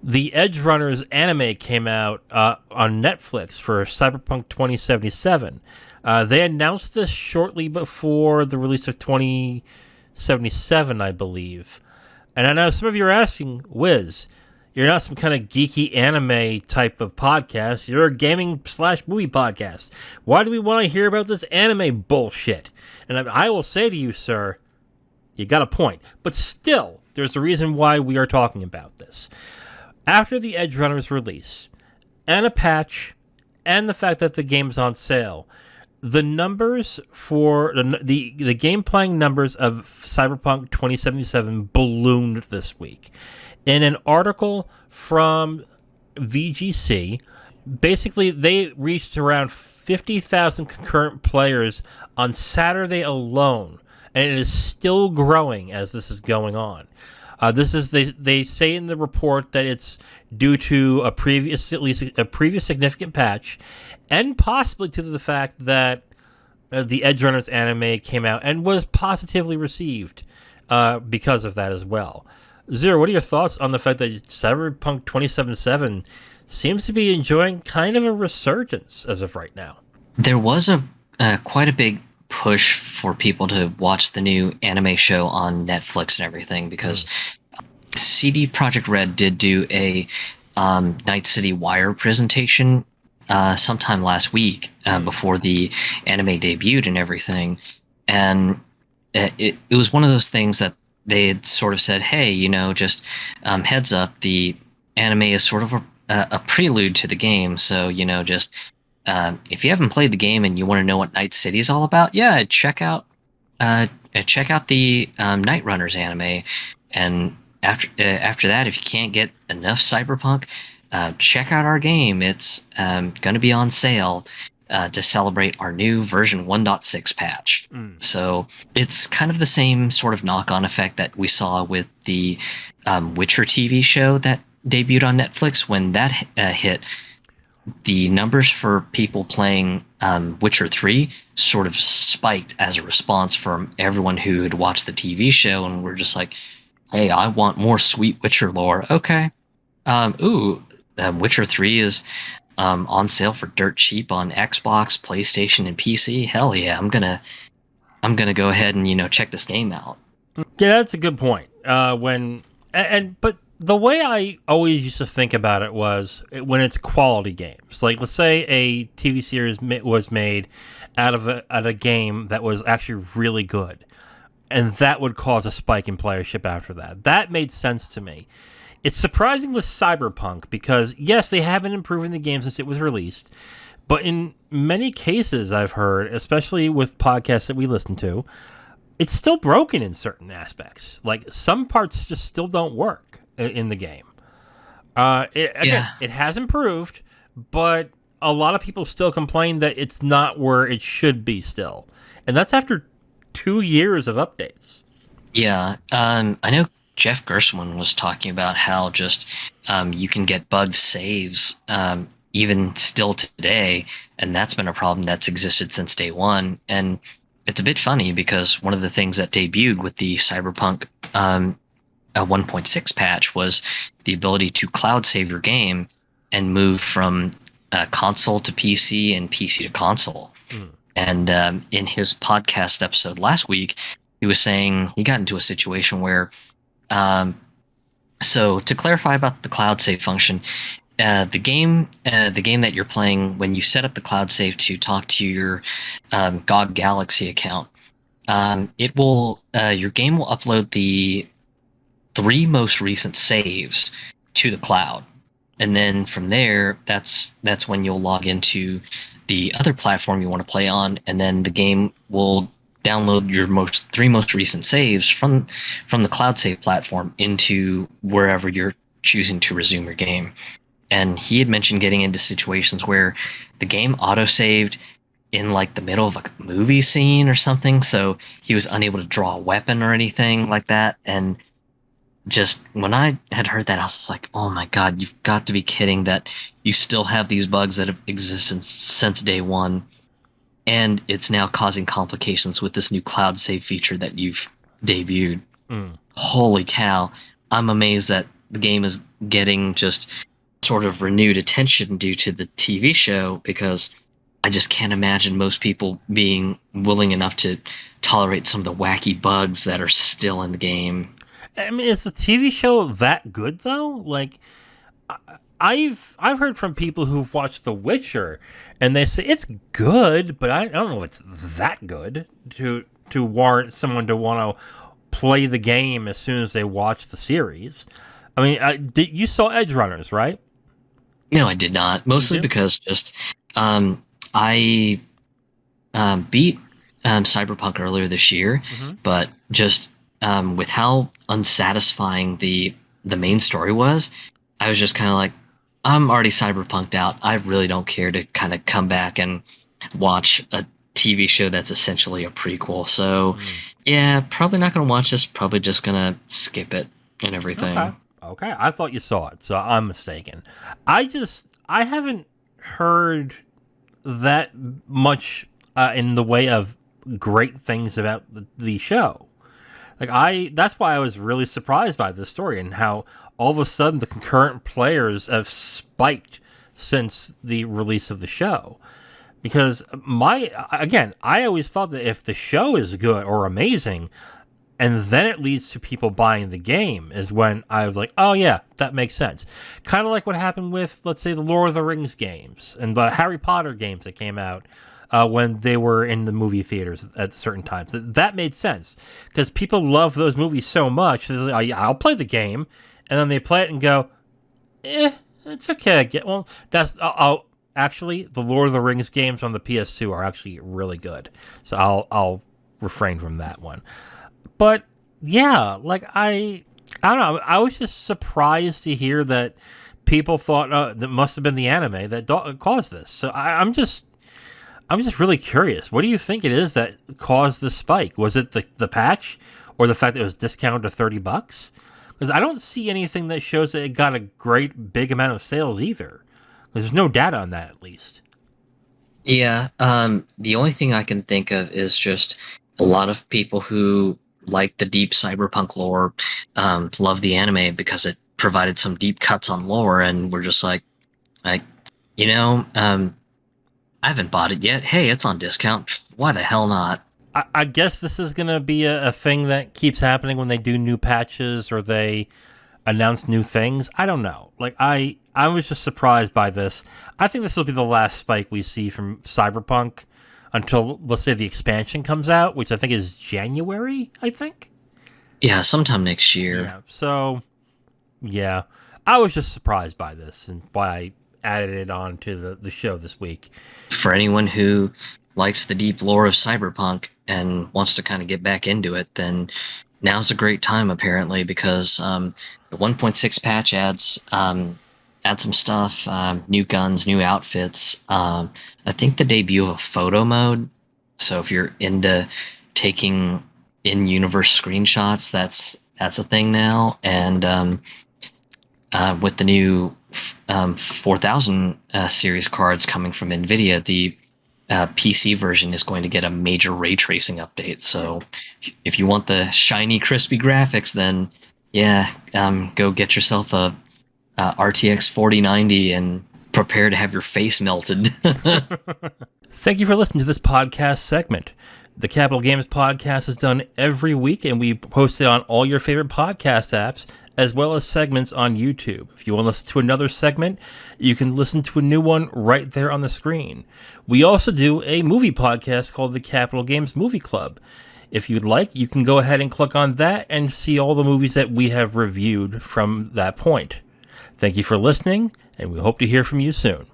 The Edge Runners anime came out on Netflix for Cyberpunk 2077. They announced this shortly before the release of 2077, I believe. And I know some of you are asking, Wiz, you're not some kind of geeky anime type of podcast. You're a gaming/movie podcast. Why do we want to hear about this anime bullshit? And I will say to you, sir, you got a point. But still, there's a reason why we are talking about this. After the Edge Runners release, and a patch, and the fact that the game's on sale, the numbers for the game playing numbers of Cyberpunk 2077 ballooned this week. In an article from VGC, basically they reached around 50,000 concurrent players on Saturday alone, and it is still growing as this is going on. They say in the report that it's due to a previous significant patch, and possibly to the fact that the Edge Runners anime came out and was positively received because of that as well. Zero, what are your thoughts on the fact that Cyberpunk 2077 seems to be enjoying kind of a resurgence as of right now? There was quite a big push for people to watch the new anime show on Netflix and everything, because CD Projekt Red did do a Night City Wire presentation sometime last week before the anime debuted and everything, and it was one of those things that they had sort of said, hey, just heads up, the anime is sort of a prelude to the game, so just if you haven't played the game and you want to know what Night City is all about, check out the Night Runners anime. And after that, if you can't get enough Cyberpunk, check out our game. It's going to be on sale to celebrate our new version 1.6 patch. So it's kind of the same sort of knock-on effect that we saw with the Witcher TV show that debuted on Netflix. When that hit, the numbers for people playing Witcher 3 sort of spiked as a response from everyone who had watched the TV show and were just like, hey, I want more sweet Witcher lore. Okay. Witcher 3 is on sale for dirt cheap on Xbox, PlayStation, and PC. Hell yeah, I'm gonna go ahead and check this game out. Yeah, that's a good point. But the way I always used to think about it was when it's quality games. Like, let's say a TV series was made out of a game that was actually really good, and that would cause a spike in playership after that. That made sense to me. It's surprising with Cyberpunk because, yes, they have been improving the game since it was released, but in many cases I've heard, especially with podcasts that we listen to, it's still broken in certain aspects. Like, some parts just still don't work in the game. It has improved, but a lot of people still complain that it's not where it should be still. And that's after 2 years of updates. Yeah, I know Jeff Gerstmann was talking about how just you can get bugged saves even still today, and that's been a problem that's existed since day one. And it's a bit funny because one of the things that debuted with the Cyberpunk 1.6 patch was the ability to cloud save your game and move from console to PC and PC to console. And in his podcast episode last week, he was saying he got into a situation where so to clarify about the cloud save function, the game that you're playing, when you set up the cloud save to talk to your GOG Galaxy account, it will your game will upload the 3 most recent saves to the cloud, and then from there, that's when you'll log into the other platform you want to play on, and then the game will download your 3 most recent saves from the cloud save platform into wherever you're choosing to resume your game. And he had mentioned getting into situations where the game auto-saved in like the middle of a movie scene or something, so he was unable to draw a weapon or anything like that. And just when I had heard that, I was just like, oh my god, you've got to be kidding that you still have these bugs that have existed since day one, and it's now causing complications with this new cloud save feature that you've debuted. Holy cow. I'm amazed that the game is getting just sort of renewed attention due to the TV show, because I just can't imagine most people being willing enough to tolerate some of the wacky bugs that are still in the game. I mean, is the TV show that good though? Like, I've heard from people who've watched The Witcher, and they say it's good, but I don't know if it's that good to warrant someone to want to play the game as soon as they watch the series. I mean, you saw Edge Runners, right? No, I did not. Mostly because just I beat Cyberpunk earlier this year, but just with how unsatisfying the main story was, I was just kind of like, I'm already Cyberpunked out. I really don't care to kind of come back and watch a TV show that's essentially a prequel. So, yeah, probably not going to watch this. Probably just going to skip it and everything. Okay, I thought you saw it, so I'm mistaken. I haven't heard that much in the way of great things about the show. That's why I was really surprised by this story and how all of a sudden the concurrent players have spiked since the release of the show. Because I always thought that if the show is good or amazing, and then it leads to people buying the game, is when I was like, oh yeah, that makes sense. Kind of like what happened with, let's say, the Lord of the Rings games and the Harry Potter games that came out when they were in the movie theaters at certain times. That made sense because people love those movies so much. They're like, oh, yeah, I'll play the game, and then they play it and go, it's okay. Actually, the Lord of the Rings games on the PS2 are actually really good, so I'll refrain from that one. But yeah, I don't know. I was just surprised to hear that people thought that must have been the anime that caused this. So I'm just really curious. What do you think it is that caused the spike? Was it the patch, or the fact that it was discounted to $30? Because I don't see anything that shows that it got a great big amount of sales either. There's no data on that, at least. Yeah. The only thing I can think of is just a lot of people who like the deep cyberpunk lore, love the anime because it provided some deep cuts on lore, and we're just like, I haven't bought it yet. Hey, it's on discount. Why the hell not? I guess this is going to be a thing that keeps happening when they do new patches or they announce new things. I don't know. I was just surprised by this. I think this will be the last spike we see from Cyberpunk until, let's say, the expansion comes out, which I think is January, I think? Yeah, sometime next year. Yeah, so, yeah. I was just surprised by this and why I added it on to the show this week. For anyone who likes the deep lore of Cyberpunk and wants to kind of get back into it, then now's a great time, apparently, because the 1.6 patch adds some stuff, new guns, new outfits. I think the debut of a photo mode. So if you're into taking in-universe screenshots, that's a thing now. And with the new 4000 series cards coming from NVIDIA, the PC version is going to get a major ray tracing update. So if you want the shiny, crispy graphics, then yeah, go get yourself a RTX 4090 and prepare to have your face melted. Thank you for listening to this podcast segment. The Capital Games podcast is done every week, and we post it on all your favorite podcast apps, as well as segments on YouTube. If you want to listen to another segment, you can listen to a new one right there on the screen. We also do a movie podcast called the Capital Games Movie Club. If you'd like, you can go ahead and click on that and see all the movies that we have reviewed from that point. Thank you for listening, and we hope to hear from you soon.